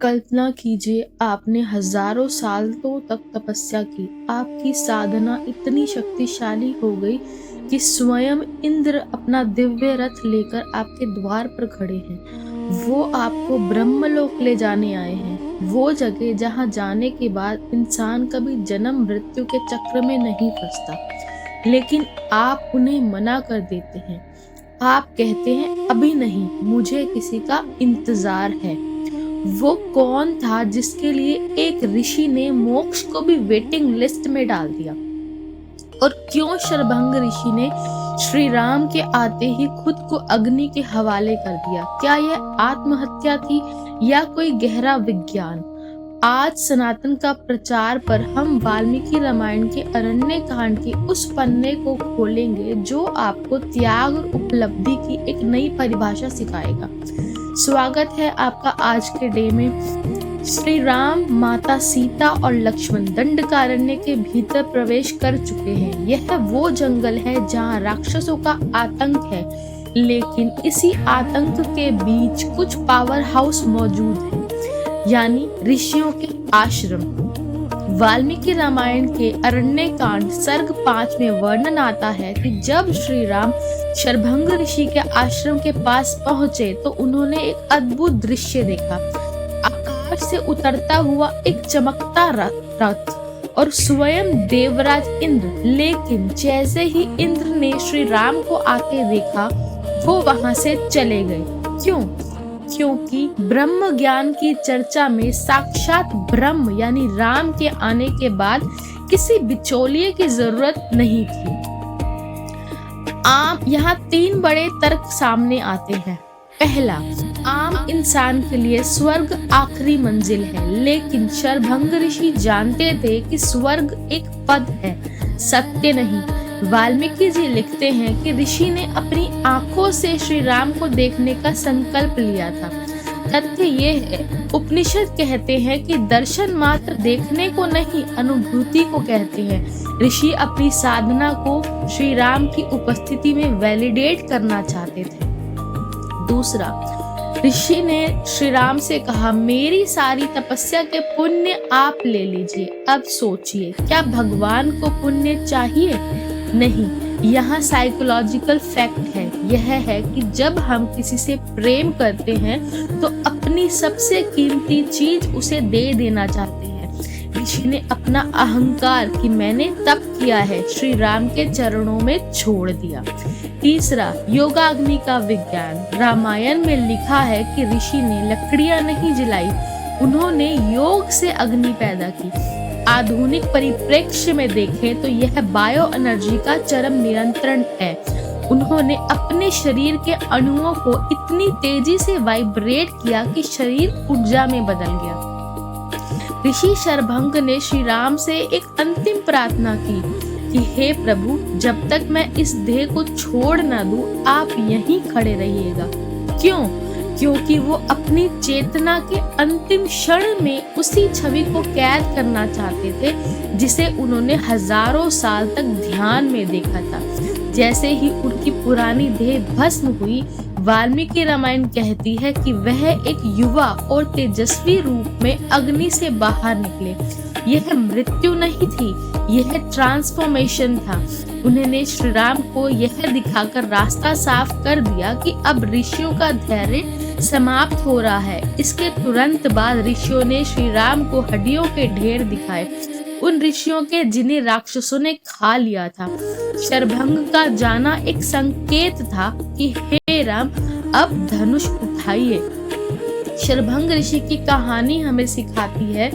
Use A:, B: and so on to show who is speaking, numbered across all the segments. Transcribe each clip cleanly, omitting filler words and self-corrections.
A: कल्पना कीजिए आपने हजारों सालों तक तपस्या की। आपकी साधना इतनी शक्तिशाली हो गई कि स्वयं इंद्र अपना दिव्य रथ लेकर आपके द्वार पर खड़े हैं। वो आपको ब्रह्मलोक ले जाने आए हैं, वो जगह जहां जाने के बाद इंसान कभी जन्म मृत्यु के चक्र में नहीं फंसता। लेकिन आप उन्हें मना कर देते हैं। आप कहते हैं अभी नहीं, मुझे किसी का इंतजार है। वो कौन था जिसके लिए एक ऋषि ने मोक्ष को भी वेटिंग लिस्ट में डाल दिया? और क्यों शरभंग ऋषि ने श्री राम के आते ही खुद को अग्नि के हवाले कर दिया? क्या यह आत्महत्या थी या कोई गहरा विज्ञान? आज सनातन का प्रचार पर हम वाल्मीकि रामायण के अरण्य कांड के उस पन्ने को खोलेंगे जो आपको त्याग और उपलब्धि की एक नई परिभाषा सिखाएगा। स्वागत है आपका आज के डे में। श्री राम, माता सीता और लक्ष्मण दंडकारण्य के भीतर प्रवेश कर चुके हैं। यह वो जंगल है जहाँ राक्षसों का आतंक है, लेकिन इसी आतंक के बीच कुछ पावर हाउस मौजूद है, यानी ऋषियों के आश्रम। वाल्मीकि रामायण के अरण्य कांड सर्ग 5 में वर्णन आता है कि जब श्री राम शरभंग ऋषि के आश्रम के पास पहुंचे तो उन्होंने एक अद्भुत दृश्य देखा। आकाश से उतरता हुआ एक चमकता रथ और स्वयं देवराज इंद्र। लेकिन जैसे ही इंद्र ने श्री राम को आते देखा, वो वहां से चले गए। क्यों? क्योंकि ब्रह्म ज्ञान की चर्चा में साक्षात ब्रह्म यानी राम के आने के बाद किसी बिचौलिए की जरूरत नहीं थी। यहाँ 3 बड़े तर्क सामने आते हैं। पहला, आम इंसान के लिए स्वर्ग आखिरी मंजिल है, लेकिन शरभंग ऋषि जानते थे कि स्वर्ग एक पद है, सत्य नहीं। वाल्मीकि जी लिखते हैं कि ऋषि ने अपनी आंखों से श्री राम को देखने का संकल्प लिया था। तथ्य ये है, उपनिषद कहते हैं कि दर्शन मात्र देखने को नहीं, अनुभूति को कहते हैं। ऋषि अपनी साधना को श्री राम की उपस्थिति में वैलिडेट करना चाहते थे। दूसरा, ऋषि ने श्री राम से कहा, मेरी सारी तपस्या के पुण्य आप ले लीजिए। अब सोचिए, क्या भगवान को पुण्य चाहिए? नहीं। यहाँ साइकोलॉजिकल फैक्ट है। यह है कि जब हम किसी से प्रेम करते हैं तो अपनी सबसे कीमती चीज उसे दे देना चाहते हैं। ऋषि ने अपना अहंकार कि मैंने तप किया है श्री राम के चरणों में छोड़ दिया। तीसरा, योगाग्नि का विज्ञान। रामायण में लिखा है कि ऋषि ने लकड़ियां नहीं जलाई, उन्होंने योग से अग्नि पैदा की। आधुनिक परिप्रेक्ष्य में देखें तो यह बायो एनर्जी का चरम नियंत्रण है। उन्होंने अपने शरीर के अणुओं को इतनी तेजी से वाइब्रेट किया कि शरीर ऊर्जा में बदल गया। ऋषि शरभंग ने श्री राम से एक अंतिम प्रार्थना की कि हे प्रभु, जब तक मैं इस देह को छोड़ न दूं, आप यहीं खड़े रहिएगा। क्यों? क्योंकि वो अपनी चेतना के अंतिम क्षण में उसी छवि को कैद करना चाहते थे जिसे उन्होंने हजारों साल तक ध्यान में देखा था। जैसे ही उनकी पुरानी देह भस्म हुई, वाल्मीकि रामायण कहती है कि वह एक युवा और तेजस्वी रूप में अग्नि से बाहर निकले। यह मृत्यु नहीं थी, यह ट्रांसफॉर्मेशन था। उन्होंने श्री राम को यह दिखाकर रास्ता साफ कर दिया कि अब ऋषियों का धैर्य समाप्त हो रहा है। इसके तुरंत बाद ऋषियों ने श्री राम को हड्डियों के ढेर दिखाए, उन ऋषियों के जिन्हें राक्षसों ने खा लिया था। शरभंग का जाना एक संकेत था कि हे राम, अब धनुष उठाइए। शरभंग ऋषि की कहानी हमें सिखाती है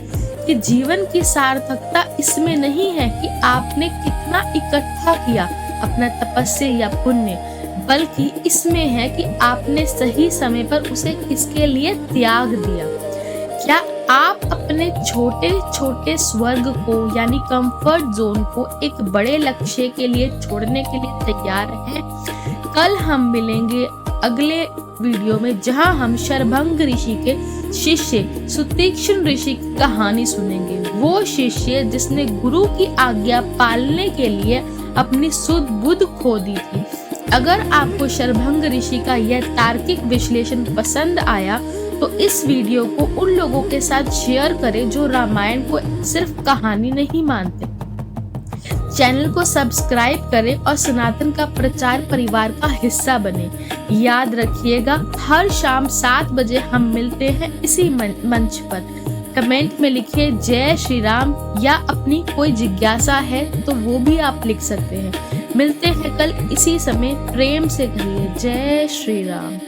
A: कि जीवन की सार्थकता इसमें नहीं है कि आपने कितना इकट्ठा किया, अपना तपस्या या पुण्य, बल्कि इसमें है कि आपने सही समय पर उसे किसके लिए त्याग दिया। क्या आप अपने छोटे छोटे स्वर्ग को यानी कंफर्ट जोन को एक बड़े लक्ष्य के लिए छोड़ने के लिए तैयार हैं? कल हम मिलेंगे अगले वीडियो में, जहां हम शरभंग ऋषि के शिष्य सुतीक्ष्ण ऋषि की कहानी सुनेंगे। वो शिष्य जिसने गुरु की आज्ञा पालने के लिए अपनी सुध बुध खो दी थी। अगर आपको शरभंग ऋषि का यह तार्किक विश्लेषण पसंद आया तो तो इस वीडियो को उन लोगों के साथ शेयर करें जो रामायण को सिर्फ कहानी नहीं मानते। चैनल को सब्सक्राइब करें और सनातन का प्रचार परिवार का हिस्सा बने। याद रखिएगा, हर शाम 7 बजे हम मिलते हैं इसी मंच पर। कमेंट में लिखिए जय श्री राम, या अपनी कोई जिज्ञासा है तो वो भी आप लिख सकते हैं। मिलते हैं कल इसी समय। प्रेम से कहिए जय श्री राम।